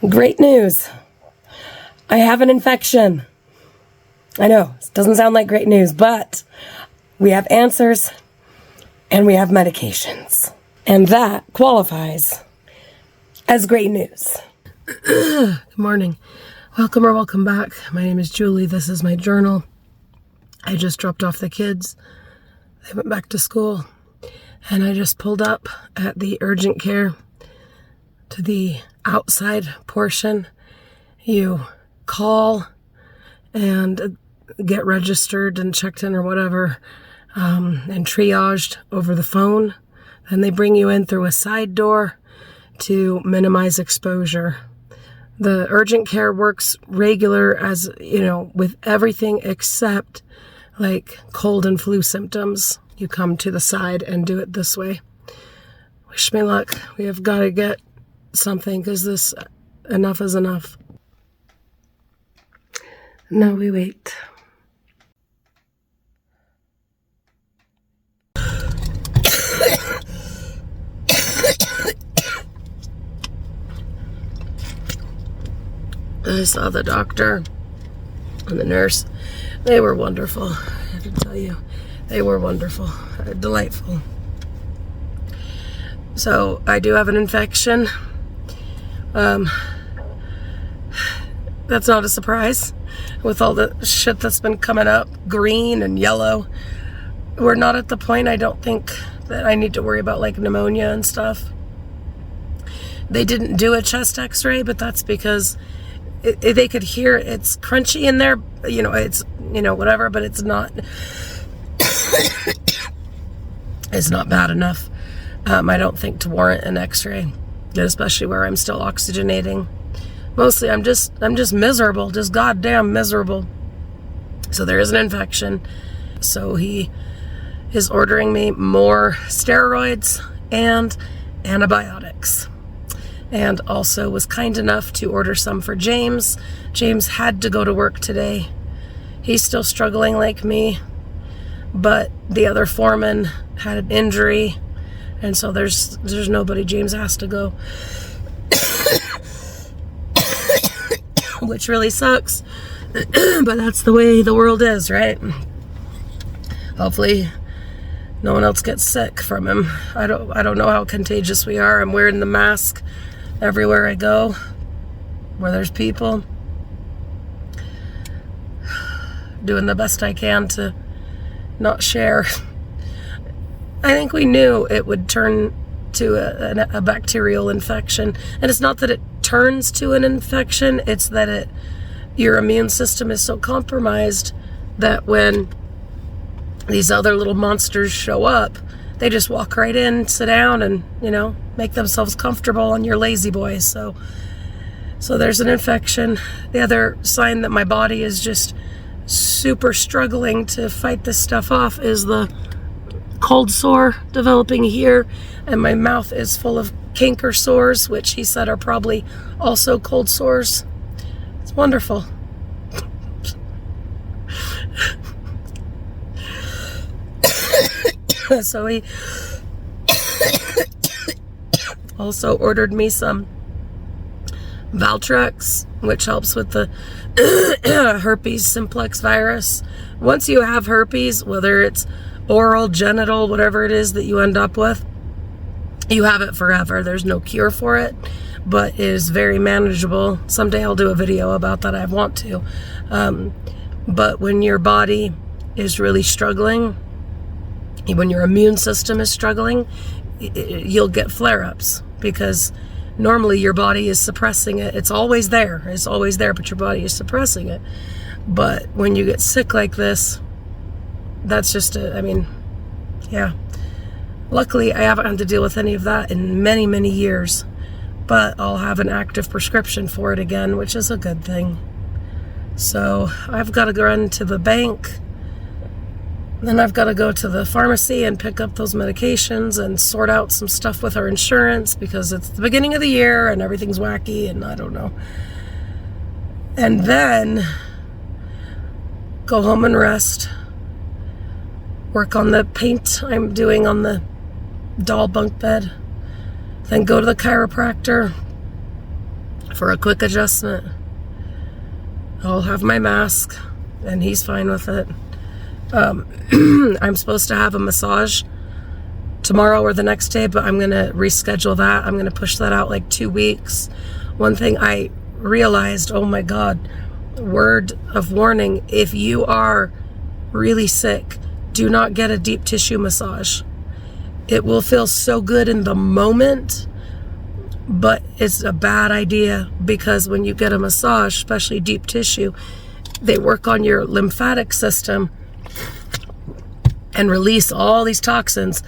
Great news. I have an infection. I know, it doesn't sound like great news, but we have answers and we have medications. And that qualifies as great news. Good morning. Welcome or welcome back. My name is Julie. This is my journal. I just dropped off the kids. They went back to school. And I just pulled up at the urgent care to the outside portion. You call and get registered and checked in or whatever, and triaged over the phone. And they bring you in through a side door to minimize exposure. The urgent care works regular as, with everything except like cold and flu symptoms. You come to the side and do it this way. Wish me luck. We have got to get something because this enough is enough. Now we wait. I saw the doctor and the nurse. They were wonderful. I have to tell you, they were wonderful, delightful. So I do have an infection. That's not a surprise with all the shit that's been coming up, green and yellow. We're not at the point, I don't think, that I need to worry about like pneumonia and stuff. They didn't do a chest x-ray, but that's because they could hear it's crunchy in there, it's, whatever, but it's not, it's not bad enough, I don't think, to warrant an x-ray, especially where I'm still oxygenating. Mostly I'm just miserable, just goddamn miserable. So there is an infection. So he is ordering me more steroids and antibiotics. And also was kind enough to order some for James. James had to go to work today. He's still struggling like me, but the other foreman had an injury, and so there's nobody. James has to go, which really sucks, but that's the way the world is, right? Hopefully no one else gets sick from him. I don't know how contagious we are. I'm wearing the mask everywhere I go, where there's people. Doing the best I can to not share. I think we knew it would turn to a bacterial infection. And it's not that it turns to an infection, it's that your immune system is so compromised that when these other little monsters show up, they just walk right in, sit down, and, make themselves comfortable on your lazy boys. So there's an infection. The other sign that my body is just super struggling to fight this stuff off is the cold sore developing here, and my mouth is full of canker sores, which he said are probably also cold sores. It's wonderful. So he also ordered me some Valtrex, which helps with the herpes simplex virus. Once you have herpes, whether it's oral, genital, whatever it is that you end up with, you have it forever. There's no cure for it, but it is very manageable. Someday I'll do a video about that. I want to. But when your body is really struggling, when your immune system is struggling, you'll get flare-ups, because normally your body is suppressing it. It's always there, but your body is suppressing it. But when you get sick like this, that's just yeah. Luckily, I haven't had to deal with any of that in many, many years, but I'll have an active prescription for it again, which is a good thing. So I've got to go run to the bank. Then I've got to go to the pharmacy and pick up those medications and sort out some stuff with our insurance, because it's the beginning of the year and everything's wacky and I don't know. And then go home and rest. Work on the paint I'm doing on the doll bunk bed. Then go to the chiropractor. for a quick adjustment. I'll have my mask, and he's fine with it. I'm supposed to have a massage tomorrow or the next day, but I'm going to reschedule that. I'm going to push that out like 2 weeks. One thing I realized, oh my God, word of warning, if you are really sick, do not get a deep tissue massage. It will feel so good in the moment, but it's a bad idea, because when you get a massage, especially deep tissue, they work on your lymphatic system and release all these toxins.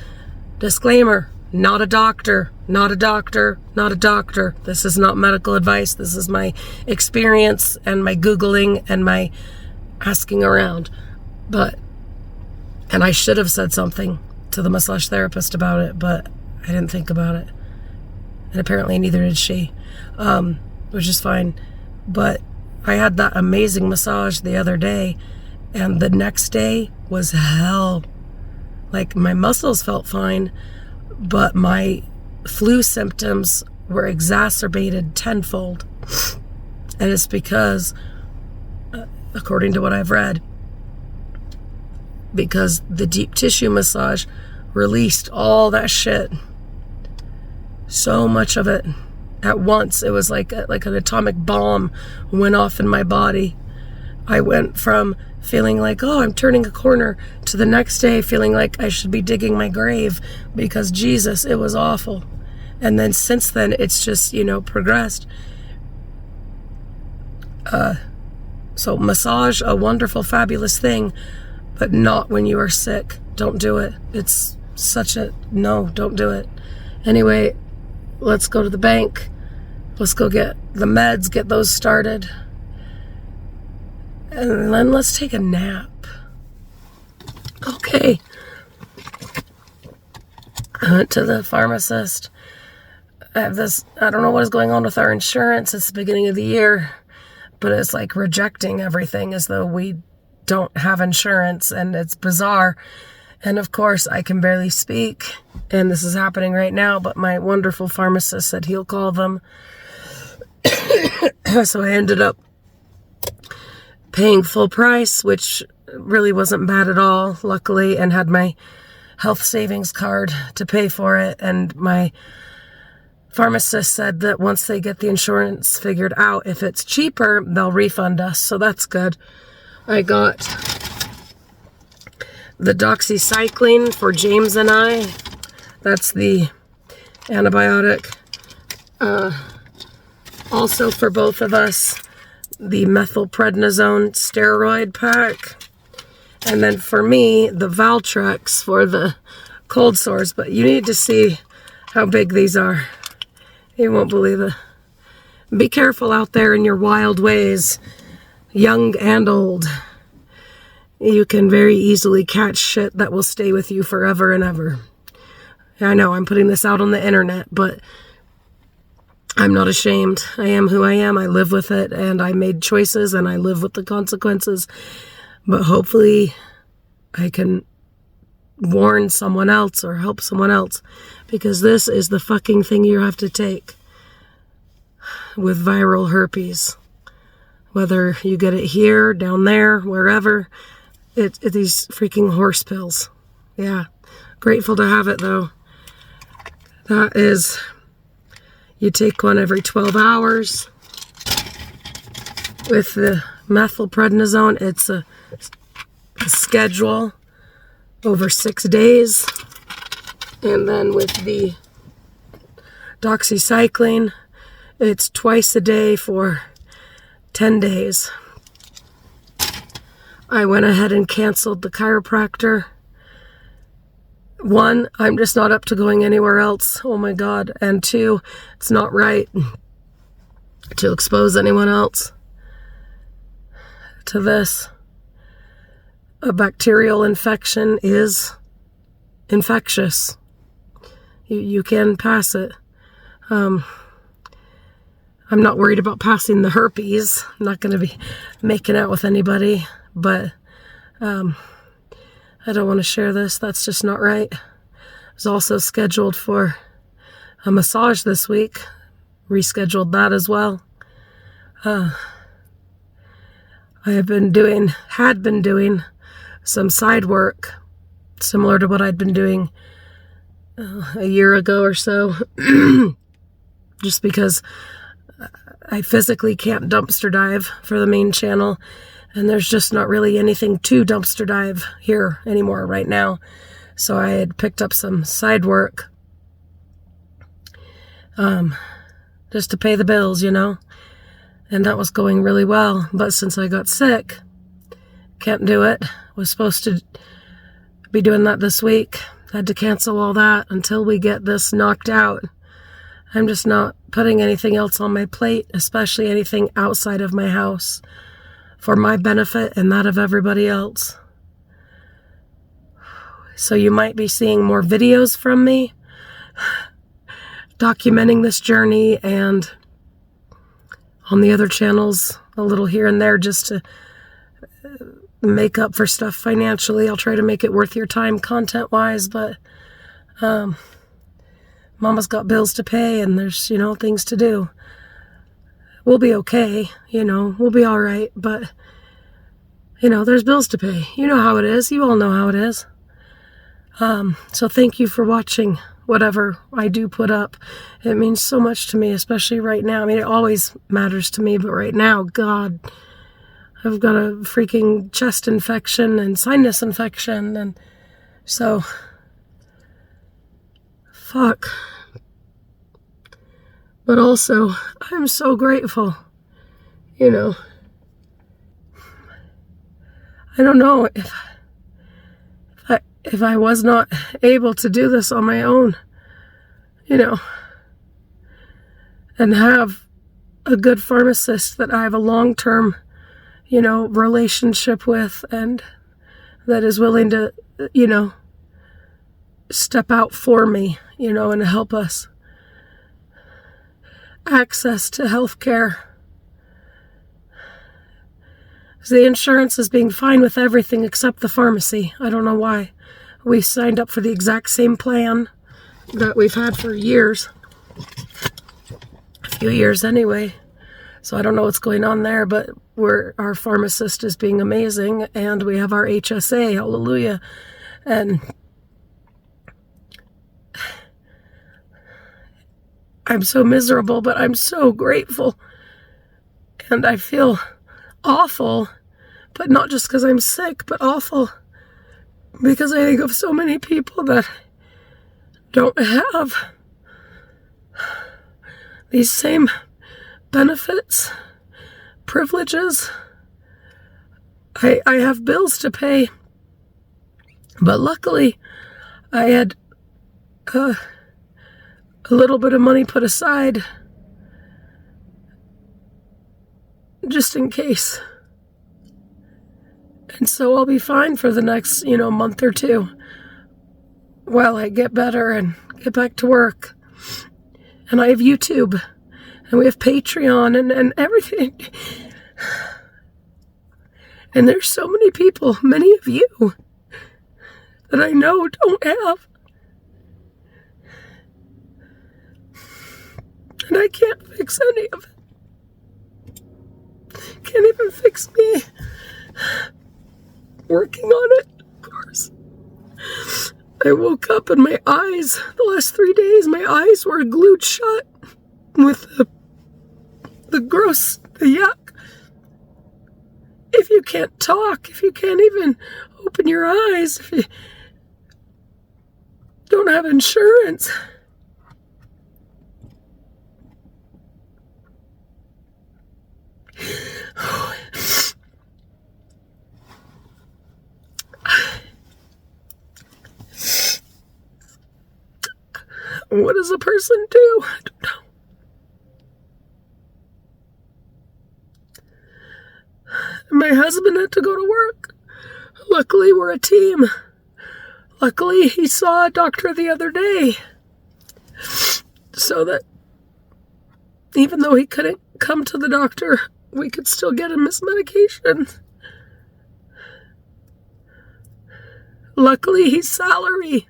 Disclaimer, not a doctor, not a doctor, not a doctor. This is not medical advice. This is my experience and my Googling and my asking around. And I should have said something to the massage therapist about it, but I didn't think about it. And apparently neither did she, which is fine. But I had that amazing massage the other day, and the next day was hell. Like, my muscles felt fine, but my flu symptoms were exacerbated tenfold. And it's because, according to what I've read, because the deep tissue massage released all that shit. So much of it at once. It was like an atomic bomb went off in my body. I went from feeling like, oh, I'm turning a corner, to the next day feeling like I should be digging my grave, because Jesus, it was awful. And then since then, it's just, progressed. So massage, a wonderful, fabulous thing, but not when you are sick. Don't do it. It's no, don't do it. Anyway, let's go to the bank. Let's go get the meds, get those started. And then let's take a nap. Okay. I went to the pharmacist. I don't know what is going on with our insurance. It's the beginning of the year, but it's like rejecting everything as though we don't have insurance, and it's bizarre. And of course, I can barely speak, and this is happening right now, but my wonderful pharmacist said he'll call them. So I ended up paying full price, which really wasn't bad at all, luckily, and had my health savings card to pay for it. And my pharmacist said that once they get the insurance figured out, if it's cheaper, they'll refund us. So that's good. I got the doxycycline for James and I. That's the antibiotic. Also for both of us, the methylprednisone steroid pack. And then for me, the Valtrex for the cold sores. But you need to see how big these are. You won't believe it. Be careful out there in your wild ways, young and old. You can very easily catch shit that will stay with you forever and ever. I know I'm putting this out on the internet, but I'm not ashamed. I am who I am. I live with it, and I made choices, and I live with the consequences. But hopefully I can warn someone else or help someone else, because this is the fucking thing you have to take with viral herpes. Whether you get it here, down there, wherever, it's these freaking horse pills. Yeah. Grateful to have it, though. That is, you take one every 12 hours. With the methylprednisone, it's a schedule over 6 days. And then with the doxycycline, it's twice a day for 10 days. I went ahead and canceled the chiropractor. 1, I'm just not up to going anywhere else. Oh my God. And 2, it's not right to expose anyone else to this. A bacterial infection is infectious. You can pass it. I'm not worried about passing the herpes. I'm not going to be making out with anybody, but I don't want to share this. That's just not right. I was also scheduled for a massage this week. Rescheduled that as well. I had been doing some side work similar to what I'd been doing a year ago or so, just because I physically can't dumpster dive for the main channel, and there's just not really anything to dumpster dive here anymore right now. So I had picked up some side work just to pay the bills, and that was going really well. But since I got sick, can't do it. Was supposed to be doing that this week. Had to cancel all that until we get this knocked out. I'm just not putting anything else on my plate, especially anything outside of my house, for my benefit and that of everybody else. So you might be seeing more videos from me documenting this journey, and on the other channels a little here and there just to make up for stuff financially. I'll try to make it worth your time content-wise, but Mama's got bills to pay, and there's, things to do. We'll be okay, we'll be all right, but, there's bills to pay. You know how it is. You all know how it is. So thank you for watching whatever I do put up. It means so much to me, especially right now. I mean, it always matters to me, but right now, God, I've got a freaking chest infection and sinus infection, and so, fuck. But also, I'm so grateful, I don't know if I was not able to do this on my own, and have a good pharmacist that I have a long-term, relationship with, and that is willing to, step out for me, and help us access to health care. The insurance is being fine with everything except the pharmacy. I don't know why. We signed up for the exact same plan that we've had for years. A few years anyway. So I don't know what's going on there, but our pharmacist is being amazing, and we have our HSA, hallelujah. And I'm so miserable, but I'm so grateful. And I feel awful, but not just because I'm sick, but awful because I think of so many people that don't have these same benefits, privileges. I have bills to pay, but luckily I had a little bit of money put aside just in case. And so I'll be fine for the next, month or two while I get better and get back to work. And I have YouTube, and we have Patreon and everything. And there's so many people, many of you, that I know don't have. And I can't fix any of it. Can't even fix me. Working on it, of course. I woke up and my eyes, the last 3 days, my eyes were glued shut with the gross, the yuck. If you can't talk, if you can't even open your eyes, if you don't have insurance, what does a person do? I don't know. My husband had to go to work. Luckily, we're a team. Luckily, he saw a doctor the other day, so that even though he couldn't come to the doctor, we could still get him his medication. Luckily, he's salary.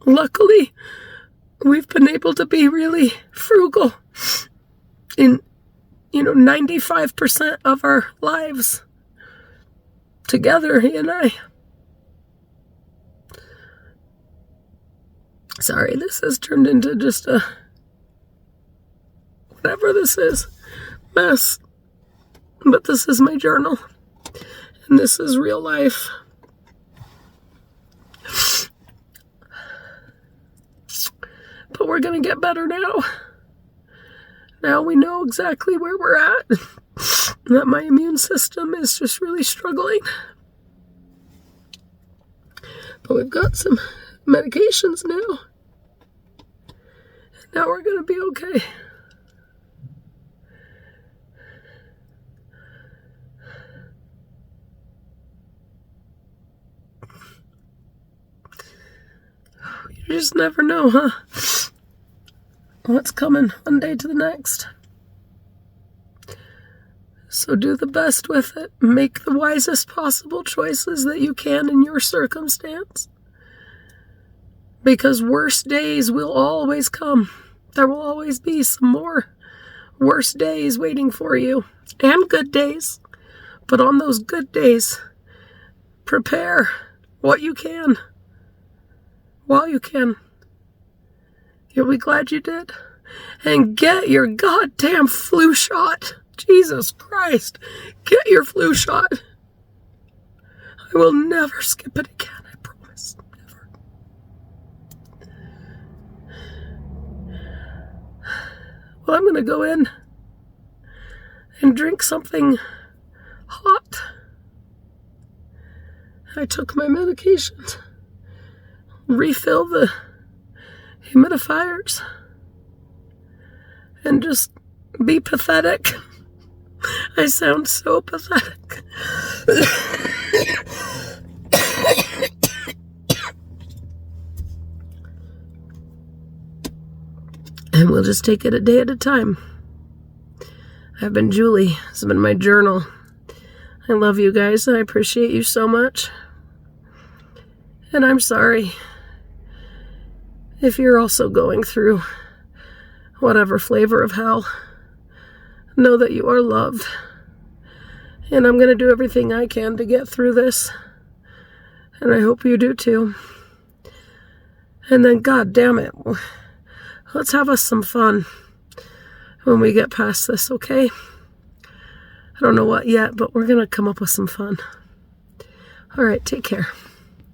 luckily, we've been able to be really frugal in, 95% of our lives together, he and I. Sorry, this has turned into just a, whatever this is, mess. But this is my journal, and this is real life. But we're going to get better now. Now we know exactly where we're at. That my immune system is just really struggling. But we've got some medications now. And now we're going to be okay. You just never know, huh? What's coming one day to the next. So do the best with it. Make the wisest possible choices that you can in your circumstance. Because worse days will always come. There will always be some more worse days waiting for you. And good days. But on those good days, prepare what you can. While you can. You'll be glad you did. And get your goddamn flu shot. Jesus Christ. Get your flu shot. I will never skip it again, I promise. Never. Well, I'm going to go in and drink something hot. I took my medications. Refill the humidifiers and just be pathetic. I sound so pathetic. And we'll just take it a day at a time. I've been Julie. This has been my journal. I love you guys. I appreciate you so much. And I'm sorry if you're also going through whatever flavor of hell. Know that you are loved. And I'm going to do everything I can to get through this. And I hope you do too. And then, God damn it, let's have us some fun when we get past this, okay? I don't know what yet, but we're going to come up with some fun. All right, take care.